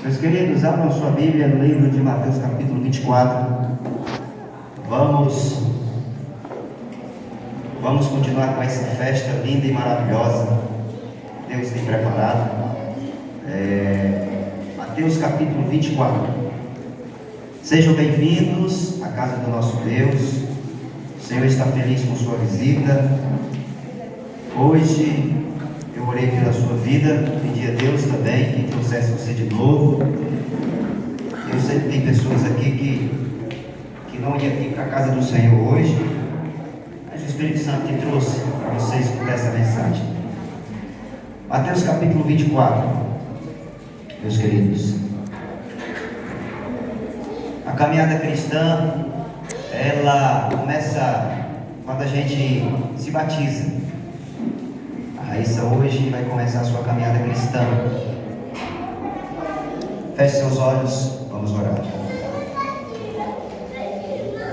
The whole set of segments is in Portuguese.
Meus queridos, abram sua Bíblia no livro de Mateus capítulo 24. Vamos continuar com essa festa linda e maravilhosa que Deus tem preparado. Mateus capítulo 24. Sejam bem-vindos à casa do nosso Deus. O Senhor está feliz com sua visita. Hoje eu orei pela sua vida, pedi a Deus também que trouxesse você de novo. Eu sei que tem pessoas aqui que não iam aqui para a casa do Senhor hoje, mas o Espírito Santo te trouxe para você escutar essa mensagem. Mateus capítulo 24, meus queridos. A caminhada cristã, ela começa quando a gente se batiza. A Raíssa hoje vai começar a sua caminhada cristã. Feche seus olhos, vamos orar.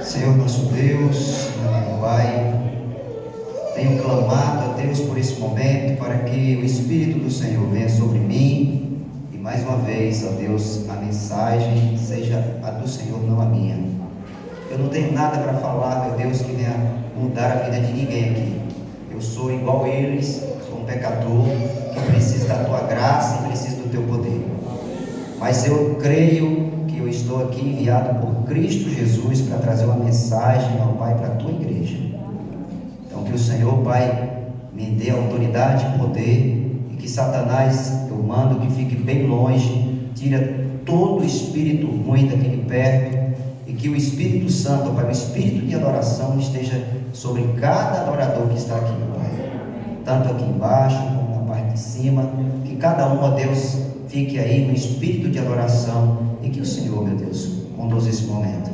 Senhor nosso Deus, meu Pai, tenho clamado a Deus por esse momento, para que o Espírito do Senhor venha sobre mim, e mais uma vez, ó Deus, a mensagem seja a do Senhor, não a minha. Eu não tenho nada para falar, meu Deus, que venha mudar a vida de ninguém aqui. Eu sou igual a eles, sou um pecador que precisa da Tua graça e precisa do Teu poder. Mas eu creio que eu estou aqui enviado por Cristo Jesus para trazer uma mensagem, ó Pai, para a Tua igreja. Então que o Senhor, Pai, me dê autoridade e poder, e que Satanás, eu mando que fique bem longe, tira todo o espírito ruim daqui de perto, e que o Espírito Santo, Pai, o Espírito de adoração esteja sobre cada adorador que está aqui, Pai, tanto aqui embaixo como na parte de cima, que cada um, ó Deus, fique aí no espírito de adoração, e que o Senhor, meu Deus, conduza esse momento.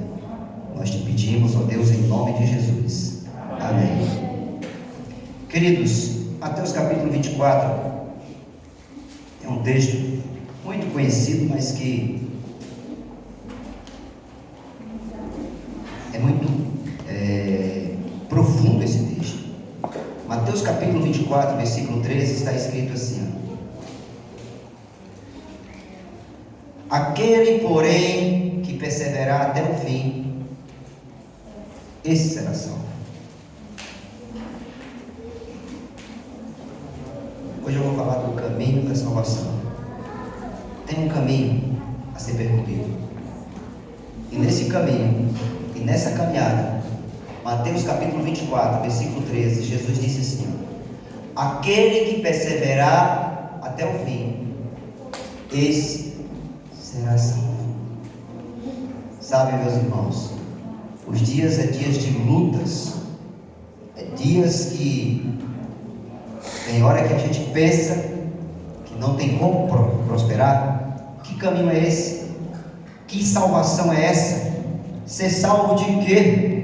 Nós te pedimos, ó Deus, em nome de Jesus. Amém. Queridos, Mateus capítulo 24 é um texto muito conhecido, mas que é muito profundo esse texto. Mateus capítulo 24, versículo 13, está escrito assim: aquele, porém, que perseverar até o fim, esse será salvo. Hoje eu vou falar do caminho da salvação. Tem um caminho a ser percorrido, e nesse caminho, e nessa caminhada, Mateus capítulo 24, versículo 13, Jesus disse assim: aquele que perseverar até o fim, esse será salvo. Sabe, meus irmãos, os dias é dias de lutas, é dias que tem hora que a gente pensa que não tem como prosperar. Que caminho é esse? Que salvação é essa? Ser salvo de quê?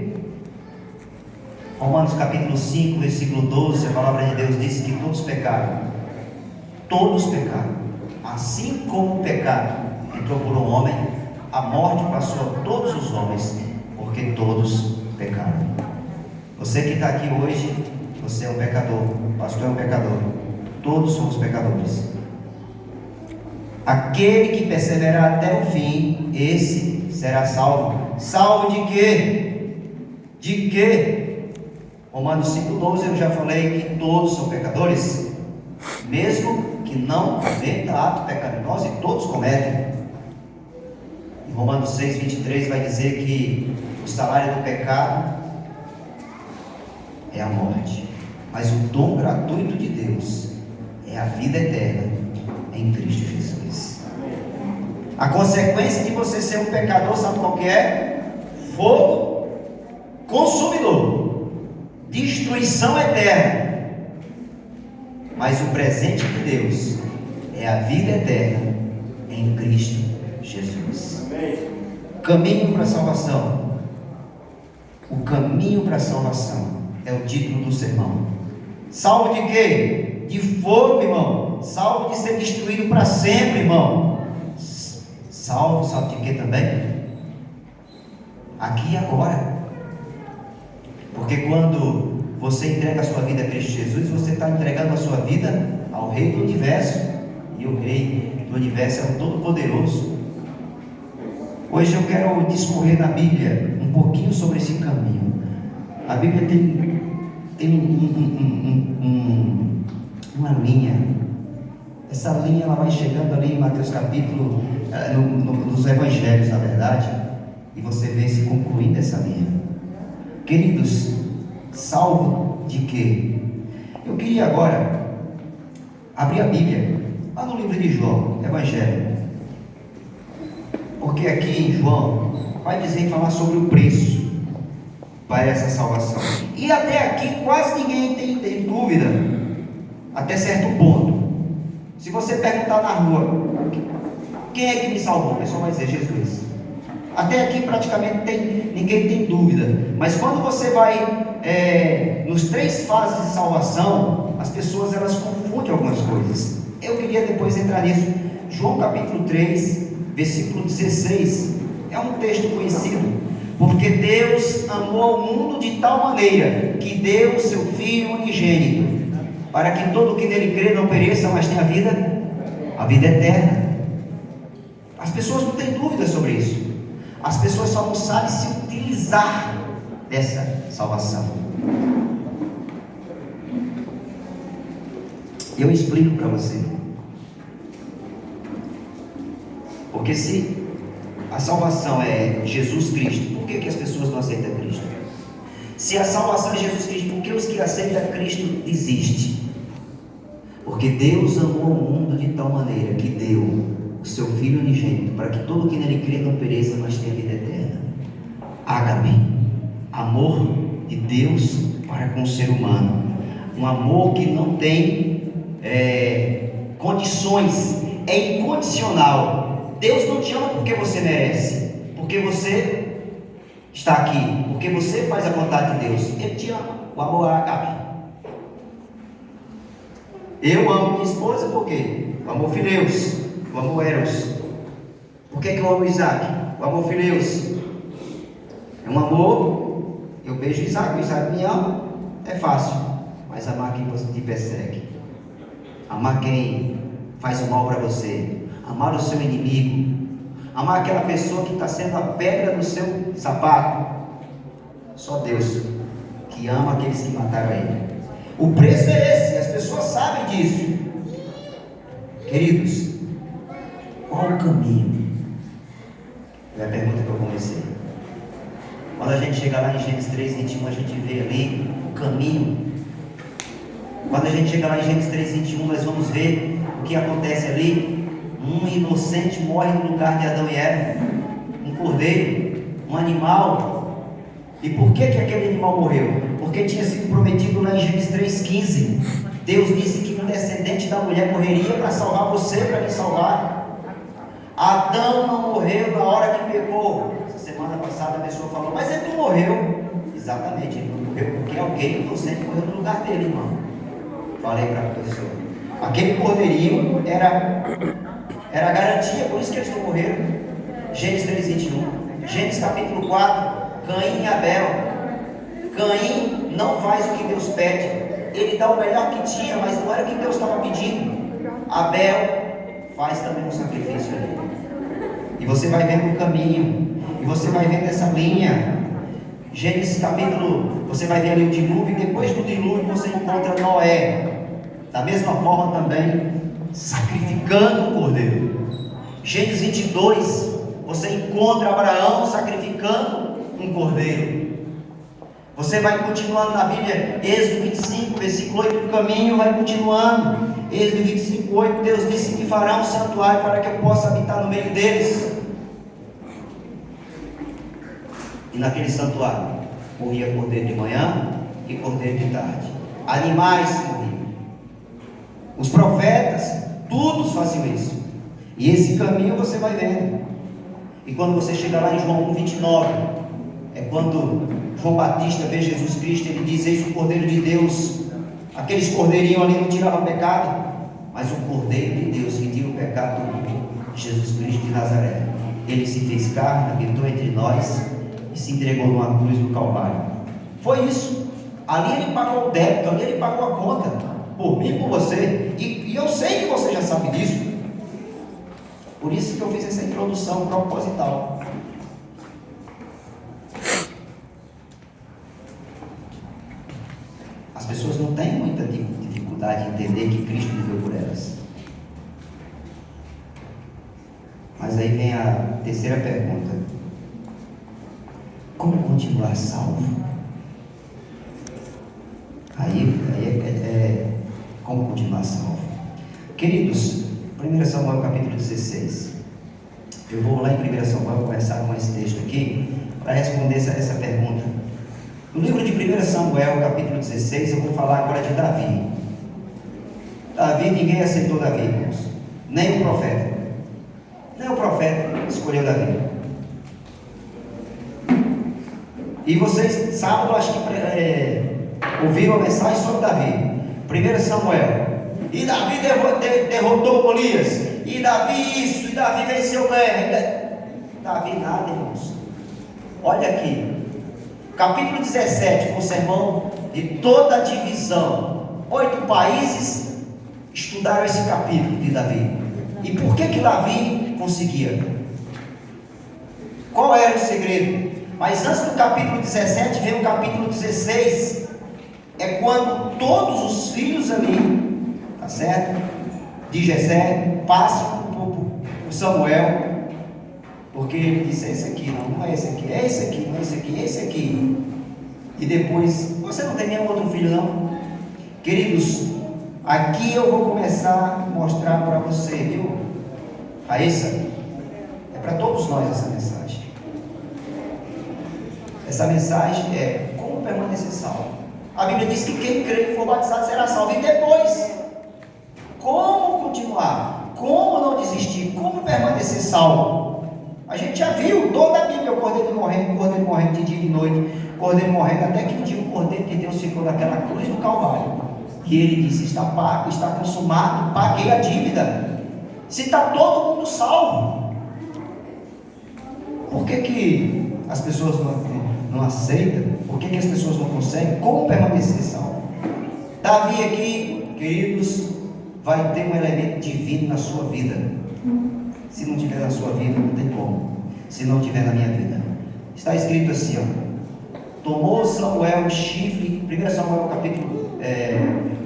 Romanos capítulo 5, versículo 12, a palavra de Deus diz que todos pecaram. Todos pecaram. Assim como o pecado entrou por um homem, a morte passou a todos os homens, porque todos pecaram. Você que está aqui hoje, você é um pecador, o pastor é um pecador, todos somos pecadores. Aquele que perseverar até o fim, esse será salvo. Salvo de quê? De quê? Romanos 5,12, eu já falei que todos são pecadores, mesmo que não cometa ato pecaminoso, e todos cometem. Em Romanos 6,23 vai dizer que o salário do pecado é a morte, mas o dom gratuito de Deus é a vida eterna em Cristo Jesus. A consequência de você ser um pecador, sabe qual que é? Fogo consumidor, destruição eterna. Mas o presente de Deus é a vida eterna em Cristo Jesus. Caminho para a salvação. O caminho para a salvação é o título do sermão. Salvo de quê? De fogo, irmão. Salvo de ser destruído para sempre, irmão. Salvo, sabe de quê também? Aqui e agora. Porque quando você entrega a sua vida a Cristo Jesus, você está entregando a sua vida ao Rei do Universo. E o Rei do do universo, é o Todo-Poderoso. Hoje eu quero discorrer na Bíblia um pouquinho sobre esse caminho. A Bíblia tem uma linha. Essa linha ela vai chegando ali em Mateus capítulo, nos Evangelhos, na verdade, e você vê se concluindo essa linha. Queridos, salvo de quê? Eu queria agora abrir a Bíblia lá no livro de João, Evangelho, porque aqui em João vai dizer e falar sobre o preço para essa salvação. E até aqui quase ninguém tem dúvida, até certo ponto. Se você perguntar na rua, quem é que me salvou? O pessoal vai dizer Jesus. Até aqui praticamente ninguém tem dúvida. Mas quando você vai nos 3 fases de salvação, as pessoas elas confundem algumas coisas. Eu queria depois entrar nisso. João capítulo 3, versículo 16, é um texto conhecido. Porque Deus amou o mundo de tal maneira que deu o seu Filho unigênito, para que todo que nele crê não pereça, mas tenha a vida eterna. As pessoas não têm dúvida sobre isso. As pessoas só não sabem se utilizar dessa salvação. Eu explico para você. Porque se a salvação é Jesus Cristo, por que as pessoas não aceitam Cristo? Se a salvação é Jesus Cristo, por que os que aceitam Cristo desistem? Porque Deus amou o mundo de tal maneira que deu o seu Filho unigênito, para que todo que nele crê não pereça, mas tenha vida eterna. Ágape, amor de Deus para com o ser humano, um amor que não tem condições, é incondicional. Deus não te ama porque você merece, porque você está aqui, porque você faz a vontade de Deus. Ele te ama. O amor é ágape. Eu amo minha esposa por quê? O amor fileus, o amor eros. Por que eu amo Isaac? O amor fileus é um amor. Eu beijo Isaac, o Isaac me ama, é fácil. Mas amar quem te persegue, amar quem faz o mal para você, amar o seu inimigo, amar aquela pessoa que está sendo a pedra do seu sapato, só Deus que ama aqueles que mataram ele. O preço é esse, as pessoas sabem disso. Queridos, qual o caminho? É a pergunta que eu comecei. Quando a gente chega lá em Gênesis 3:21, a gente vê ali o caminho. Quando a gente chega lá em Gênesis 3:21, nós vamos ver o que acontece ali. Um inocente morre no lugar de Adão e Eva, um cordeiro, um animal. E por que aquele animal morreu? Porque tinha sido prometido lá em Gênesis 3:15. Deus disse que um descendente da mulher morreria para salvar você, para me salvar. Adão não morreu na hora que pecou. Essa semana passada a pessoa falou, mas ele não morreu. Exatamente, ele não morreu porque alguém inocente morreu no lugar dele, irmão. Falei para a pessoa. Aquele cordeirinho era a garantia, por isso que eles não morreram. Gênesis 3:21. Gênesis capítulo 4, Caim e Abel. Caim não faz o que Deus pede. Ele dá o melhor que tinha, mas não era o que Deus estava pedindo. Abel faz também um sacrifício ali. E você vai vendo o caminho, e você vai vendo essa linha. Gênesis capítulo, você vai ver ali o dilúvio, e depois do dilúvio você encontra Noé, da mesma forma também, sacrificando o cordeiro. Gênesis 22, você encontra Abraão sacrificando um cordeiro. Você vai continuando na Bíblia, Êxodo 25, versículo 8, o caminho vai continuando. Êxodo 25, 8, Deus disse que fará um santuário para que eu possa habitar no meio deles. E naquele santuário, morria cordeiro de manhã e cordeiro de tarde. Animais morriam. Os profetas, todos faziam isso. E esse caminho você vai vendo. E quando você chega lá em João 1:29, é quando João Batista vê Jesus Cristo, ele diz, eis o Cordeiro de Deus. Aqueles cordeirinhos ali não tiravam pecado, mas o Cordeiro de Deus que tira o pecado do mundo, Jesus Cristo de Nazaré. Ele se fez carne, habitou entre nós e se entregou numa cruz do Calvário. Foi isso. Ali ele pagou o débito, ali ele pagou a conta, por mim e por você. E eu sei que você já sabe disso. Por isso que eu fiz essa introdução proposital. As pessoas não têm muita dificuldade em entender que Cristo viveu por elas. Mas aí vem a terceira pergunta: como continuar salvo? Aí como continuar salvo? Queridos, 1 Samuel capítulo 16. Eu vou lá em 1 Samuel começar com esse texto aqui para responder essa pergunta. No livro de 1 Samuel capítulo 16, eu vou falar agora de Davi. Davi, ninguém aceitou Davi, irmãos. Nem o profeta. Nem o profeta escolheu Davi. E vocês, sábado, acho que ouviram a mensagem sobre Davi. 1 Samuel. E Davi derrotou Golias. E Davi isso, e Davi venceu guerra. Davi nada, irmãos. Olha aqui. Capítulo 17, com o sermão de toda a divisão. 8 países estudaram esse capítulo de Davi. E por que Davi conseguia? Qual era o segredo? Mas antes do capítulo 17 vem o capítulo 16. É quando todos os filhos ali, tá certo? De Jessé passam por Samuel. Porque ele disse: é esse aqui, não é esse aqui, é esse aqui, não é esse aqui, é esse aqui. E depois, você não tem nenhum outro filho, não? Queridos, aqui eu vou começar a mostrar para você, viu? Raíssa, é para todos nós essa mensagem. Essa mensagem é como permanecer salvo. A Bíblia diz que quem crê e for batizado será salvo. E depois, como continuar? Como não desistir? Como permanecer salvo? A gente já viu toda a Bíblia: o cordeiro morrendo de dia e de noite, cordeiro morrendo, até que um dia o cordeiro de Deus ficou naquela cruz do Calvário, e ele disse: está pago, está consumado, paguei a dívida. Se está todo mundo salvo, por que as pessoas não aceitam? Por que as pessoas não conseguem? Como permanecer salvo? Davi aqui, queridos, vai ter um elemento divino na sua vida. Se não tiver na sua vida, não tem como. Se não tiver na minha vida, está escrito assim, ó: tomou Samuel o chifre, 1 Samuel capítulo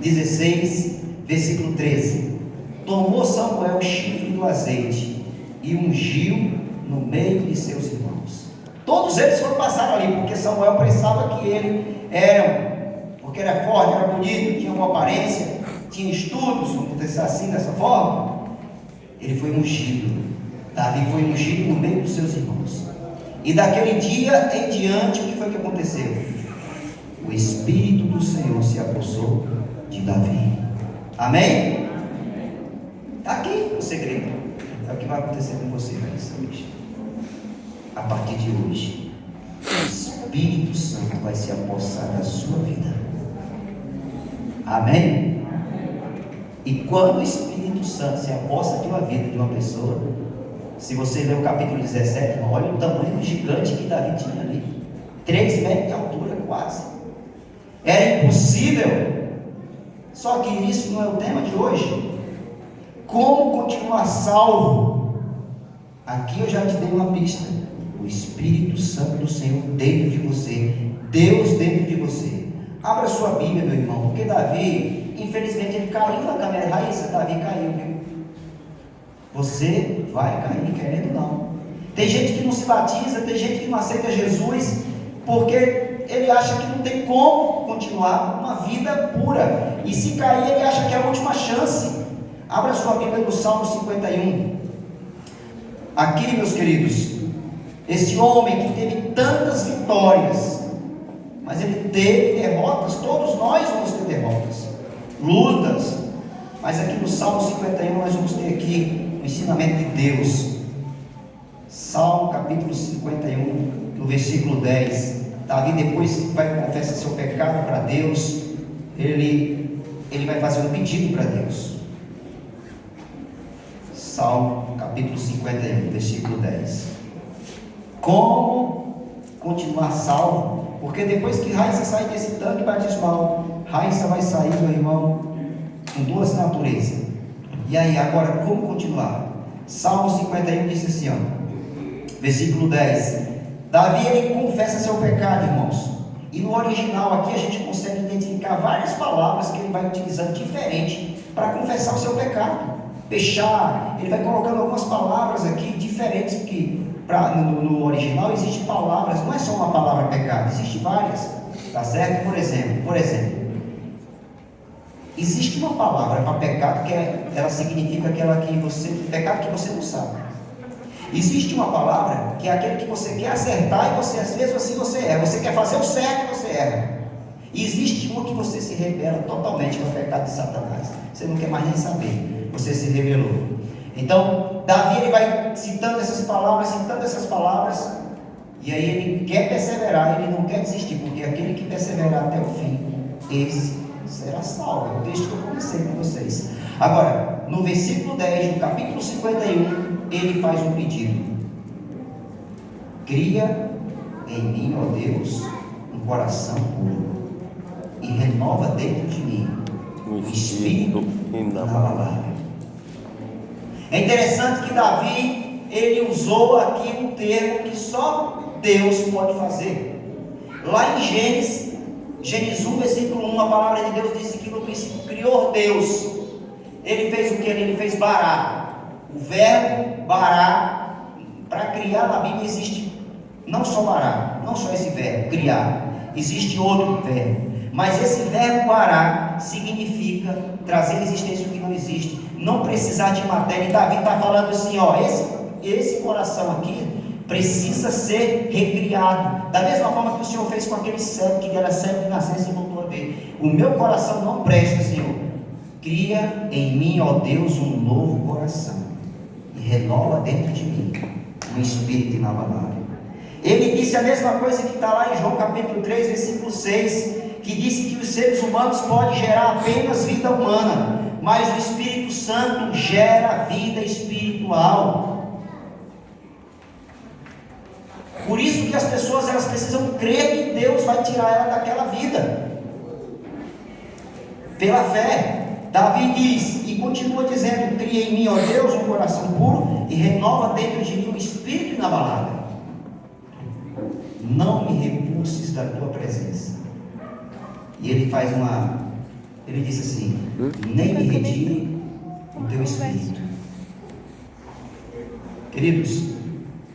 16, versículo 13. Tomou Samuel o chifre do azeite e ungiu no meio de seus irmãos. Todos eles foram passar ali, porque Samuel pensava que ele porque era forte, era bonito, tinha uma aparência, tinha estudos, vamos dizer assim, dessa forma. Ele foi ungido. Davi foi ungido no meio dos seus irmãos. E daquele dia em diante, o que foi que aconteceu? O Espírito do Senhor se apossou de Davi. Amém? Está aqui o segredo. É o que vai acontecer com você, Raíssa, hoje. A partir de hoje, o Espírito Santo vai se apossar da sua vida. Amém? E quando o Espírito Santo se aposta de uma vida, de uma pessoa, se você ler o capítulo 17, olha o tamanho do gigante que Davi tinha ali, 3 metros de altura quase. Era impossível. Só que isso não é o tema de hoje. Como continuar salvo? Aqui eu já te dei uma pista: o Espírito Santo do Senhor dentro de você, Deus dentro de você. Abra sua Bíblia, meu irmão, porque Davi, infelizmente, ele caiu na câmera. Raíssa, Davi caiu, viu? Você vai cair, querendo ou não. Tem gente que não se batiza, tem gente que não aceita Jesus, porque ele acha que não tem como continuar uma vida pura. E se cair, ele acha que é a última chance. Abra sua Bíblia no Salmo 51. Aqui, meus queridos, esse homem que teve tantas vitórias, mas ele teve derrotas. Todos nós vamos ter derrotas, lutas. Mas aqui no Salmo 51 nós vamos ter aqui o ensinamento de Deus. Salmo capítulo 51, no versículo 10. Davi depois vai confessar seu pecado para Deus. Ele vai fazer um pedido para Deus. Salmo capítulo 51, versículo 10. Como continuar salvo? Porque depois que Raíssa sair desse tanque batismal, Raíssa vai sair, meu irmão, com 2 naturezas. E aí, agora, como continuar? Salmo 51 diz assim, ó, versículo 10. Davi, ele confessa seu pecado, irmãos. E no original aqui a gente consegue identificar várias palavras que ele vai utilizando diferente para confessar o seu pecado. Pechar, ele vai colocando algumas palavras aqui diferentes, porque no original existe palavras, não é só uma palavra pecado, existe várias, tá certo? Por exemplo, existe uma palavra para pecado que ela significa pecado que você não sabe. Existe uma palavra que é aquele que você quer acertar e você, às vezes assim você erra. Você quer fazer o certo e você erra. E existe uma que você se rebela totalmente com o pecado de Satanás. Você não quer mais nem saber. Você se rebelou. Então, Davi, ele vai citando essas palavras, e aí ele quer perseverar, ele não quer desistir, porque aquele que perseverar até o fim, esse será salvo. É o texto que eu comecei com vocês. Agora, no versículo 10, no capítulo 51, ele faz um pedido: cria em mim, ó Deus, um coração puro, e renova dentro de mim um espírito inabalável. É interessante que Davi, ele usou aqui um termo que só Deus pode fazer. Lá em Gênesis 1, versículo 1, a palavra de Deus disse que no princípio criou Deus. Ele fez o que? Ele fez Bará. O verbo Bará, para criar na Bíblia existe não só Bará, não só esse verbo, criar, existe outro verbo, mas esse verbo Bará significa trazer à existência o que não existe, não precisar de matéria. E Davi está falando assim, ó, esse coração aqui precisa ser recriado, da mesma forma que o Senhor fez com aquele cego, que era cego de nascença e voltou a ver. O meu coração não presta, Senhor, cria em mim, ó Deus, um novo coração, e renova dentro de mim um espírito inabalável. Ele disse a mesma coisa que está lá em João capítulo 3, versículo 6, que disse que os seres humanos podem gerar apenas vida humana, mas o Espírito Santo gera vida espiritual. Por isso que as pessoas, elas precisam crer que Deus vai tirar ela daquela vida, pela fé. Davi diz, e continua dizendo: cria em mim, ó Deus, um coração puro, e renova dentro de mim um espírito inabalável. Não me repulses da tua presença. E ele ele diz assim: nem me retire o teu espírito. Queridos,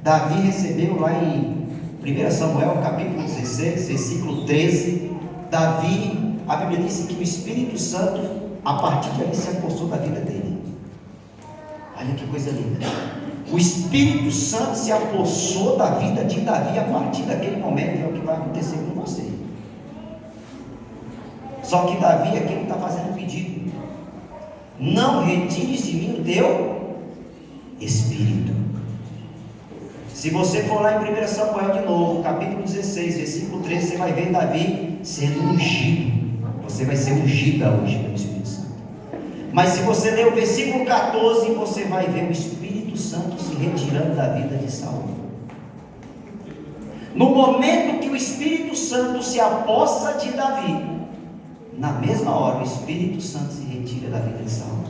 Davi recebeu lá em 1 Samuel capítulo 16, versículo 13, Davi, a Bíblia diz que o Espírito Santo, a partir de ali, se apossou da vida dele. Olha que coisa linda. O Espírito Santo se apossou da vida de Davi a partir daquele momento. É o que vai acontecer com você. Só que Davi aqui está fazendo um pedido: não retires de mim o teu Espírito. Se você for lá em 1 Samuel de novo, capítulo 16, versículo 13, você vai ver Davi sendo ungido. Você vai ser ungida hoje pelo Espírito Santo. Mas se você ler o versículo 14, você vai ver o Espírito Santo se retirando da vida de Saul. No momento que o Espírito Santo se apossa de Davi, na mesma hora o Espírito Santo se retira da vida de Saul.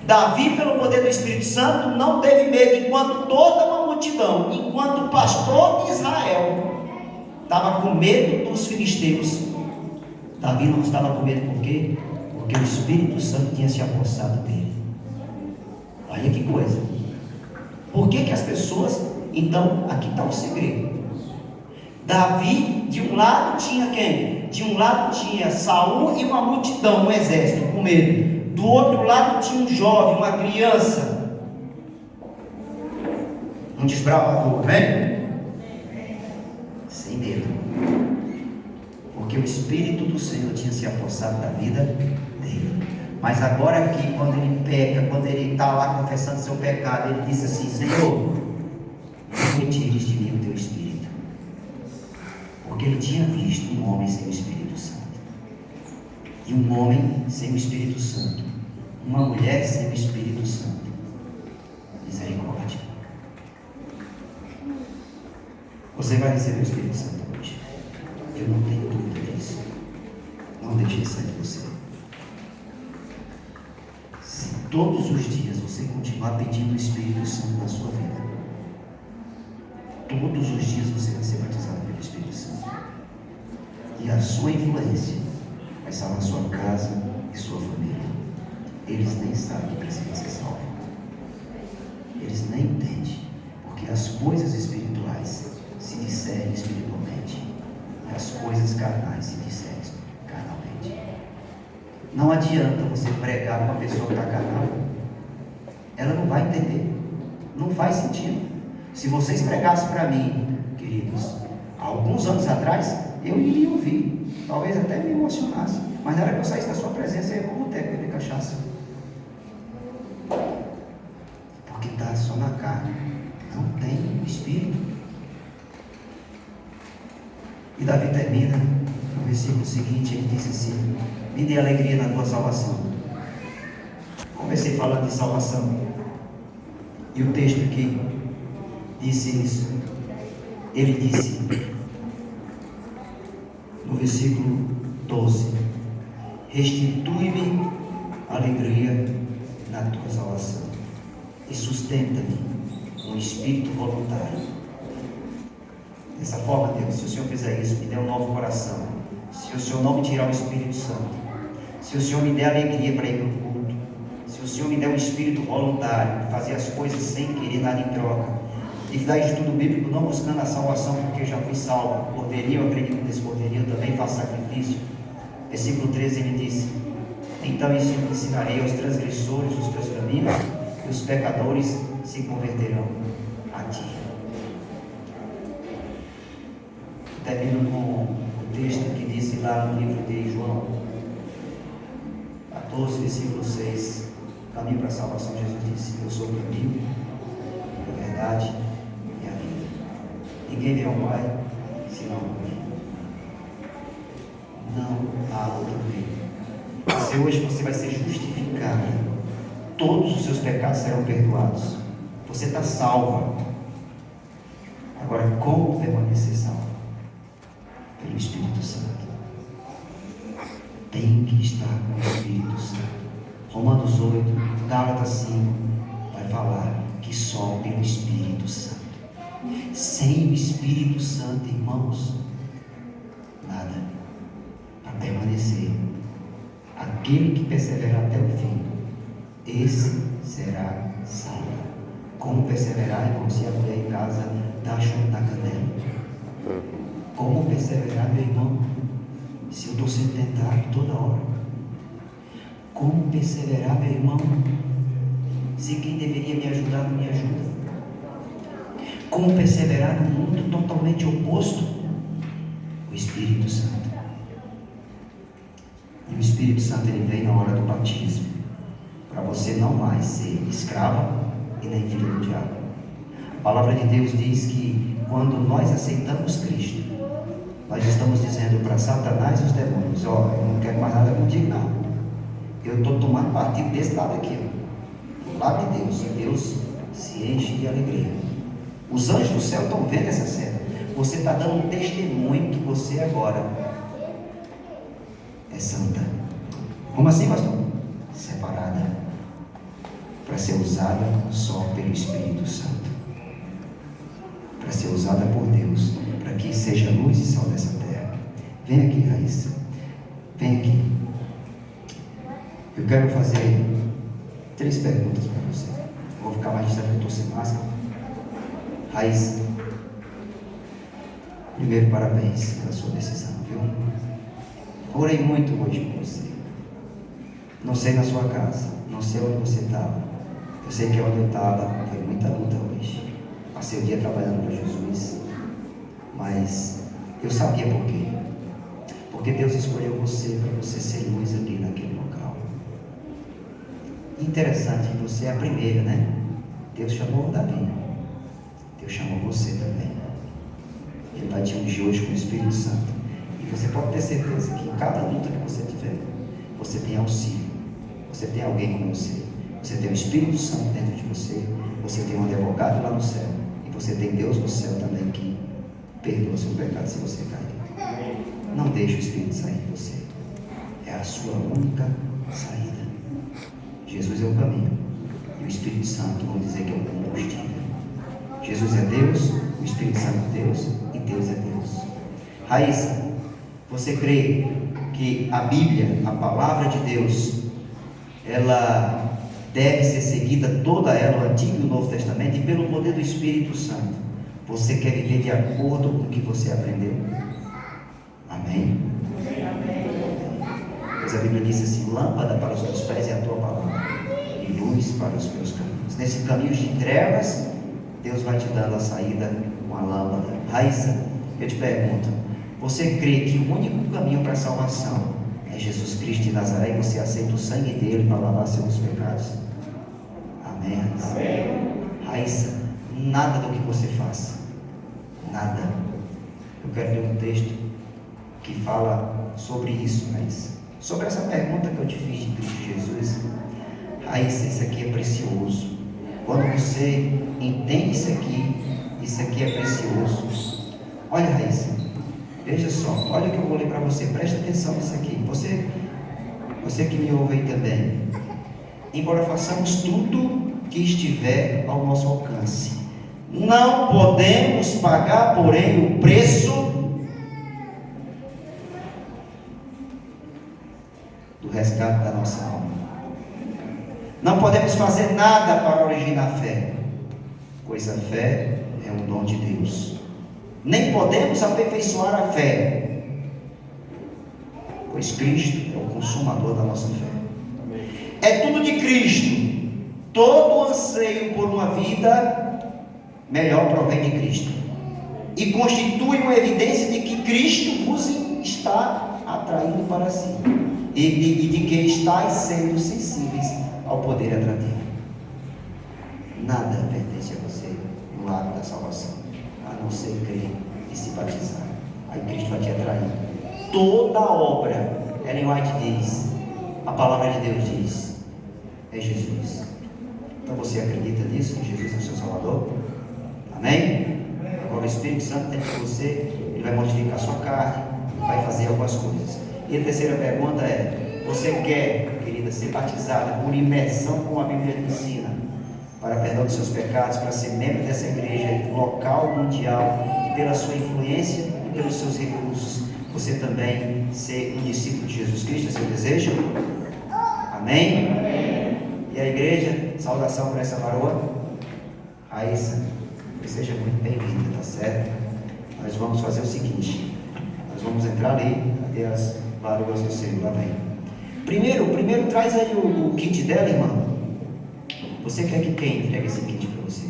Davi, pelo poder do Espírito Santo, não teve medo, enquanto toda uma multidão, enquanto o pastor de Israel estava com medo dos filisteus, Davi não estava com medo. Por quê? Porque o Espírito Santo tinha se apossado dele. Olha que coisa. Por que as pessoas... Então, aqui está o segredo. Davi, de um lado tinha quem? De um lado tinha Saul e uma multidão, um exército com medo. Do outro lado tinha um jovem, uma criança, um desbravador, né? Sem medo. Porque o Espírito do Senhor tinha se apossado da vida dele. Mas agora aqui, quando ele peca, quando ele está lá confessando seu pecado, ele disse assim: Senhor, não retires de mim o teu Espírito. Porque ele tinha visto um homem sem o Espírito Santo. E um homem sem o Espírito Santo, uma mulher sem o Espírito Santo. Misericórdia. Você vai receber o Espírito Santo hoje. Eu não tenho dúvida disso. Não deixe de sair de você. Se todos os dias você continuar pedindo o Espírito Santo na sua vida. Todos os dias você vai ser batizado pelo Espírito Santo. E a sua influência vai salvar sua casa e sua família. Eles nem sabem que precisam ser salvos. Eles nem entendem. Porque as coisas espirituais se discernem espiritualmente. E as coisas carnais se discernem carnalmente. Não adianta você pregar para uma pessoa que está carnal. Ela não vai entender. Não faz sentido. Se vocês pregassem para mim, queridos, há alguns anos atrás, eu iria ouvir. Talvez até me emocionasse. Mas na hora que eu saísse da sua presença, eu ia como boteco beber cachaça. Porque está só na carne. Não tem espírito. E Davi termina no versículo seguinte, ele diz assim: me dê alegria na tua salvação. Comecei falando de salvação. E o texto aqui disse isso. Ele disse no versículo 12: restitui-me a alegria na tua salvação e sustenta-me com espírito voluntário. Dessa forma, Deus, se o Senhor fizer isso, me dê um novo coração. Se o Senhor não me tirar o Espírito Santo, se o Senhor me der alegria para ir para o culto, se o Senhor me der um espírito voluntário, fazer as coisas sem querer nada em troca, e dar estudo bíblico não buscando a salvação porque eu já fui salvo, poderia, eu acredito nesse poderia, eu também faço sacrifício. Versículo 13 ele disse: então ensinarei aos transgressores os teus caminhos, e os pecadores se converterão a ti. Termino com o texto que disse lá no livro de João 14, versículo 6: caminho para a salvação. Jesus disse: eu sou o caminho, a verdade e a vida. Ninguém vem ao Pai senão por mim. Não há outro meio. Se hoje você vai ser justificado, todos os seus pecados serão perdoados. Você está salvo. Agora, como permanecer salvo? Pelo Espírito Santo. Tem que estar com o Espírito Santo. Romanos 8, Gálatas 5 vai falar que só pelo Espírito Santo. Sem o Espírito Santo, irmãos, nada. Para permanecer, aquele que perseverar até o fim, esse será salvo. Como perseverar, irmão, se a mulher em casa dá chute na canela? Como perseverar, meu irmão, se eu estou sendo tentado toda hora? Como perseverar, meu irmão, se quem deveria me ajudar não me ajuda? Como perseverar num mundo totalmente oposto? O Espírito Santo. E o Espírito Santo, ele vem na hora do batismo, para você não mais ser escravo e nem filho do diabo. A palavra de Deus diz que quando nós aceitamos Cristo, nós estamos dizendo para Satanás e os demônios: ó, eu não quero mais nada contigo não. Eu estou tomando partido desse lado aqui, ó. Do lado de Deus. Deus se enche de alegria. Os anjos do céu estão vendo essa cena. Você está dando um testemunho que você agora é santa. Como assim, pastor? Separada para ser usada só pelo Espírito Santo, para ser usada por Deus, para que seja luz e sal dessa terra. Vem aqui, Raíssa. Vem aqui. Eu quero fazer 3 perguntas para você. Vou ficar mais distante, eu estou sem máscara. Raíssa, primeiro, parabéns pela sua decisão, viu? Orei muito hoje por você. Não sei na sua casa, não sei onde você estava. Eu sei que onde eu estava foi muita luta hoje. Passei o dia trabalhando para Jesus, mas eu sabia por quê. Porque Deus escolheu você para você ser luz ali naquele local. Interessante que você é a primeira, né? Deus chamou o Davi. Deus chamou você também. Ele vai te ungir hoje com o Espírito Santo. E você pode ter certeza que em cada luta que você tiver, você tem auxílio. Você tem alguém com você. Você tem o Espírito Santo dentro de você. Você tem um advogado lá no céu. E você tem Deus no céu também que perdoa seu pecado se você cair. Não deixe o Espírito sair de você. É a sua única saída. Jesus é o caminho. E o Espírito Santo, vamos dizer que é o combustível. Jesus é Deus, o Espírito Santo é Deus e Deus é Deus. Raíssa, você crê que a Bíblia, a palavra de Deus, ela deve ser seguida toda ela, o Antigo e o Novo Testamento, e pelo poder do Espírito Santo, você quer viver de acordo com o que você aprendeu? Amém? Pois a Bíblia diz assim: lâmpada para os meus pés é a tua palavra e luz para os meus caminhos. Nesse caminho de trevas, Deus vai te dando a saída com a lâmpada. Raíssa, eu te pergunto, você crê que o único caminho para a salvação é Jesus Cristo de Nazaré, e você aceita o sangue dele para lavar seus pecados? Amém, Raíssa? Raíssa, nada do que você faça, nada. Eu quero ler um texto que fala sobre isso, Raíssa. Sobre essa pergunta que eu te fiz de Cristo Jesus. Raíssa, isso aqui é precioso. Quando você entende isso aqui é precioso. Olha, Raíssa, veja só, olha o que eu vou ler para você, presta atenção nisso aqui. Você que me ouve aí também. Embora façamos tudo que estiver ao nosso alcance, não podemos pagar, porém, o preço do resgate da nossa alma. Não podemos fazer nada para originar fé, pois a fé é um dom de Deus. Nem podemos aperfeiçoar a fé, pois Cristo é o consumador da nossa fé. É tudo de Cristo. Todo anseio por uma vida melhor provém de Cristo e constitui uma evidência de que Cristo vos está atraindo para si e de que estáis sendo sensíveis ao poder atrativo. Nada pertence a você no lado da salvação, a não ser crer e se batizar. Aí Cristo vai te atrair. Toda obra, Ellen White diz, a palavra de Deus diz, é Jesus. Então você acredita nisso, que Jesus é o seu Salvador? Amém? Agora o Espírito Santo dentro de você, ele vai mortificar a sua carne, vai fazer algumas coisas. E a terceira pergunta é: você quer, querida, ser batizada por imersão como a Bíblia ensina, para perdão dos seus pecados, para ser membro dessa igreja local, mundial, e pela sua influência e pelos seus recursos, você também ser um discípulo de Jesus Cristo, é seu desejo? Amém? Amém. E a igreja, saudação para essa varoa, Raíssa, seja muito bem-vinda, tá certo? Nós vamos fazer o seguinte, nós vamos entrar ali, cadê as varoas do Senhor? Lá vem. Primeiro traz aí o kit dela, irmã. Você quer que quem entregue esse kit para você?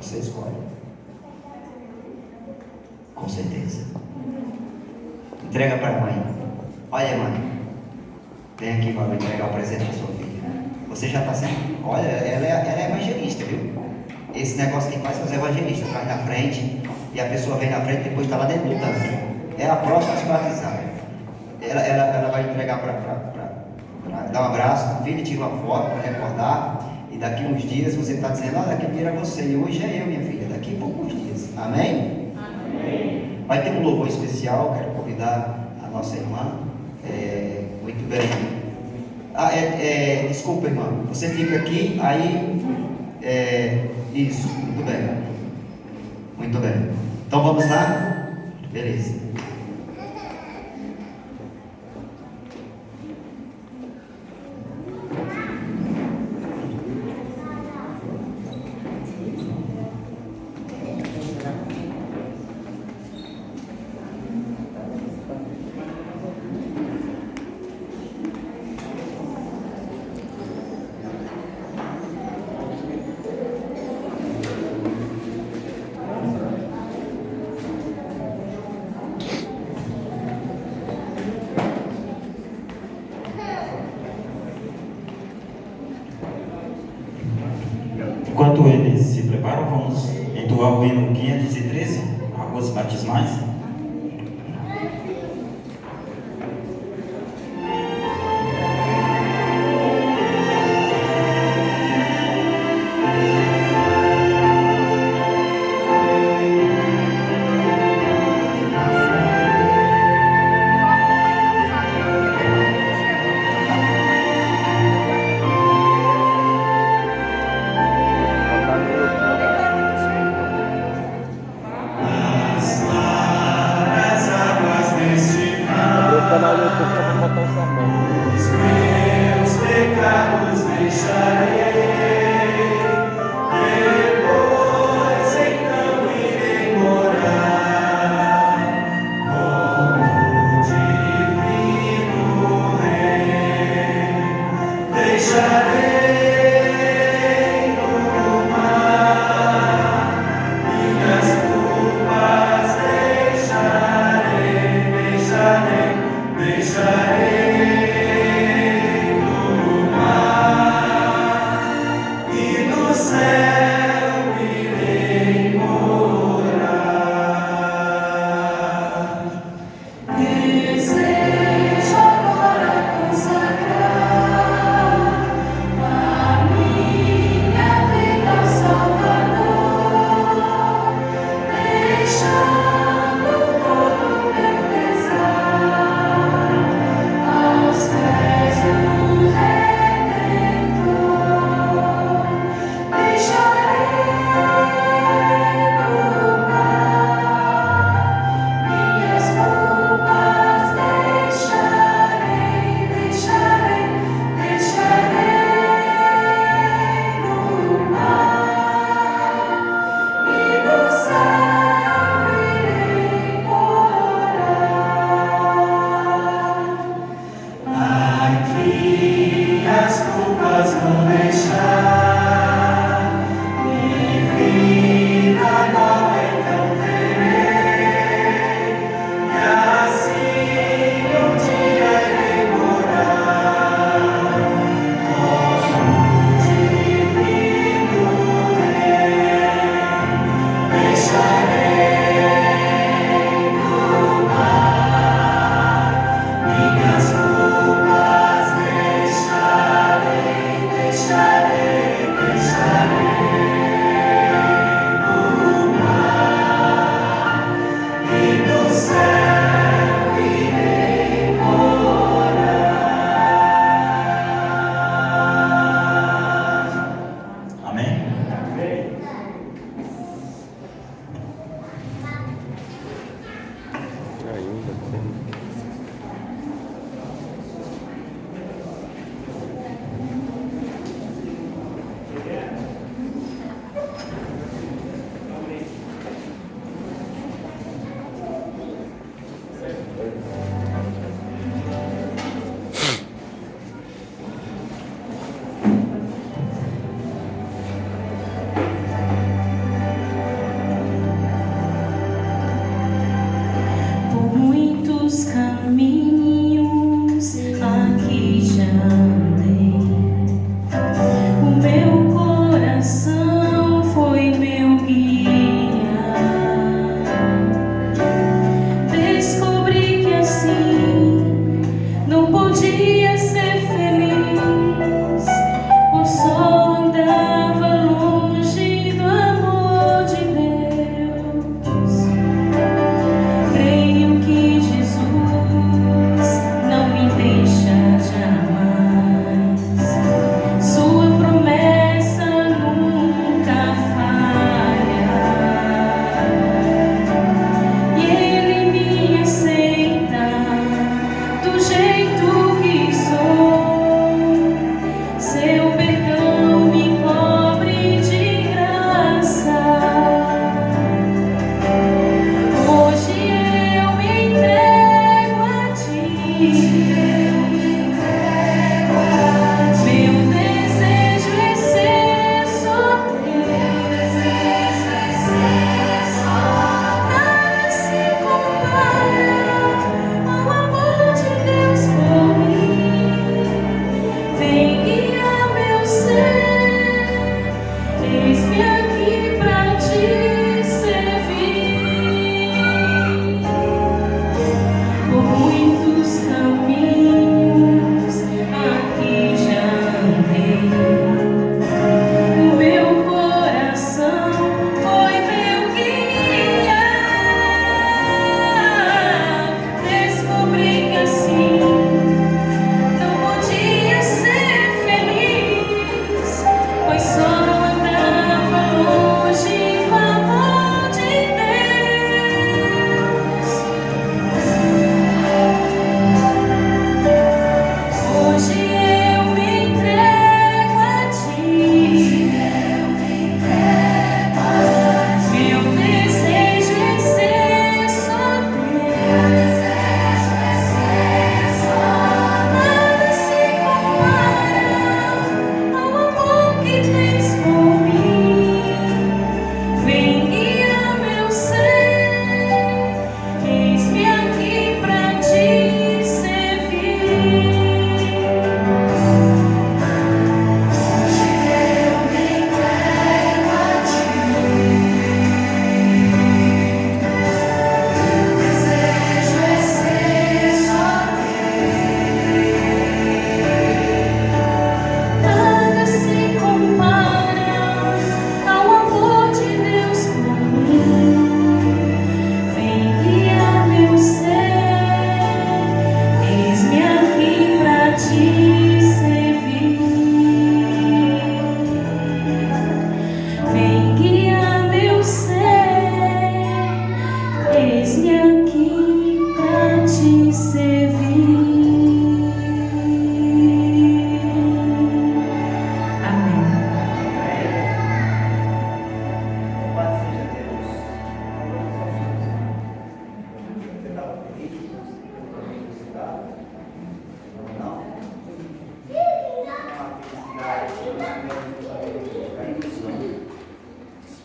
Você escolhe. Com certeza. Entrega para a mãe. Olha, mãe, vem aqui para entregar o presente para sua filha. Você já está sendo. Olha, ela é evangelista, viu? Esse negócio que faz os evangelistas, vai na frente e a pessoa vem na frente e depois está lá dentro do tanque. É a próxima a se batizar. Ela vai entregar para dar um abraço na filha, tirar uma foto para recordar. E daqui uns dias você está dizendo: olha, aquele dia era você e hoje é eu, minha filha. Daqui a poucos dias. Amém? Amém. Vai ter um louvor especial. Quero convidar a nossa irmã. Muito bem. Desculpa, irmã. Você fica aqui, aí. Isso, muito bem. Muito bem. Então vamos lá? Beleza. Enquanto eles se preparam, vamos entoar o hino 513, Águas Batismais. Desejo agora consagrar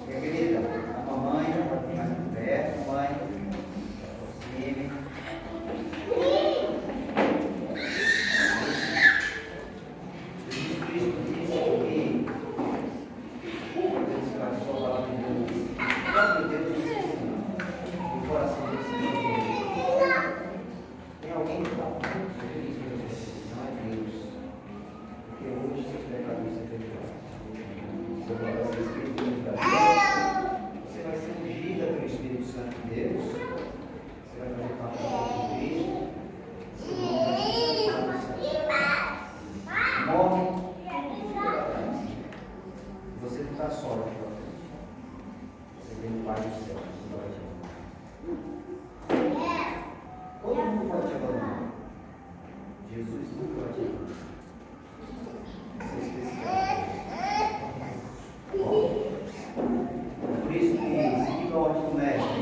Querida, a mamãe, mais perto, mãe, aproxime. Jesus Cristo disse que a sua palavra de Deus, o próprio Deus disse o coração do Senhor. Tem alguém que está muito feliz com você? Não é Deus. Porque hoje seus pecados serão perdoados. Seu coração escrito no Brasil. Você vai ser ungida pelo Espírito Santo de Deus. Você vai fazer parte do corpo de Cristo. Morre. Você não está só aqui. Você tem o Pai do céu. Todo mundo pode te abandonar. Jesus nunca vai te abandonar. Você é especial. Por isso que seguindo a ordem do mestre,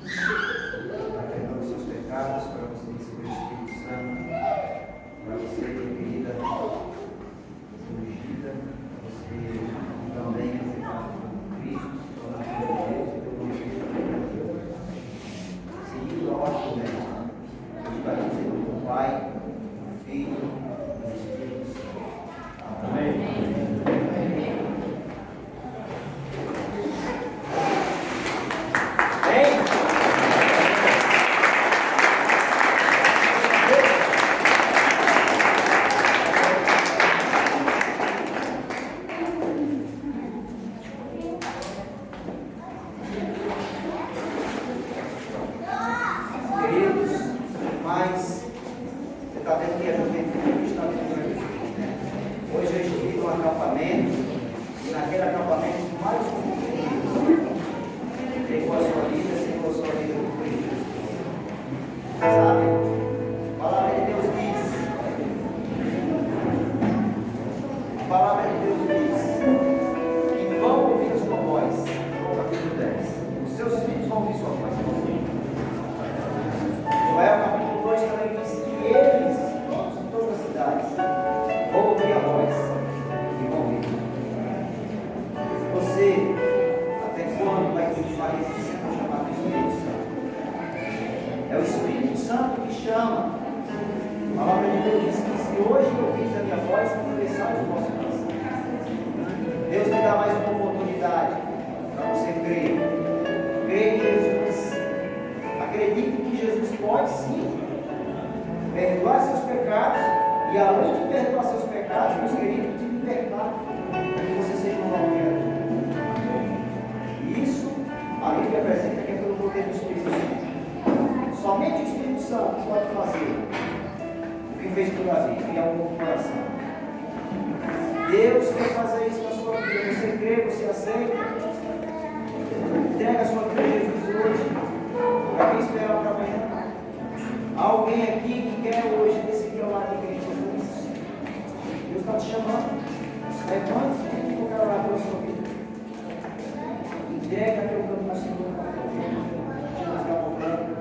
está perdendo os seus pecados para você receber o Espírito Santo, para você, querida, ser ungida, para você também fazer parte do Cristo, se tornar filho de Deus e ter o Espírito de Deus. Seguindo a ordem do mestre, Deus vai dizer do Pai, do Filho e do Espírito Santo. Amém. Deus quer fazer isso na sua vida. Você crê, você aceita? Entrega a sua vida a Jesus hoje. Para quem esperar para amanhã? Há alguém aqui que quer hoje decidir ao lado de Cristo? Deus está te chamando. Levante-se e eu quero orar pela sua vida. Entrega teu caminho ao Senhor. Jesus está voltando.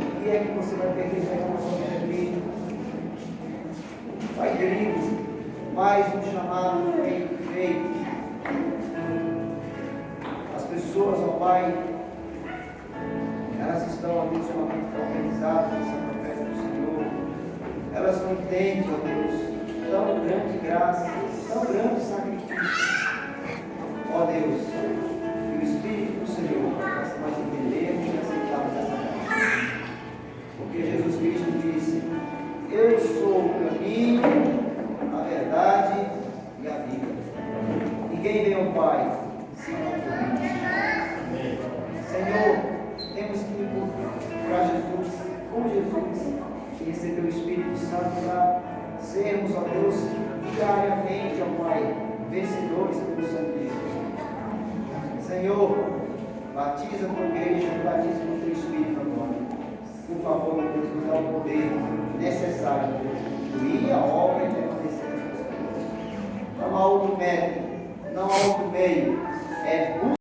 O que é que você vai perder na sua vida, Cristo? Pai querido, mais um chamado feito. As pessoas, ó Pai, elas estão, ó Deus, somente organizadas nessa profeta do Senhor. Elas não entendem, ó Deus, tão grande graça, tão grande sacrifício. Ó Deus, que o Espírito do Senhor faça nós entendermos e aceitarmos essa graça. Porque Jesus Cristo disse: eu sou o caminho, a verdade e a vida. Ninguém vem ao Pai senão por mim. Senhor, temos que ir para Jesus, com Jesus, e receber o Espírito Santo para sermos, ó Deus, diariamente, ó Pai, vencedores pelo sangue de Jesus. Senhor, batiza a tua igreja, batiza com o teu Espírito agora. Por favor, meu Deus, nos dá o poder necessário para concluir a obra e permanecer nas suas coisas. Não há outro método, não há outro meio. É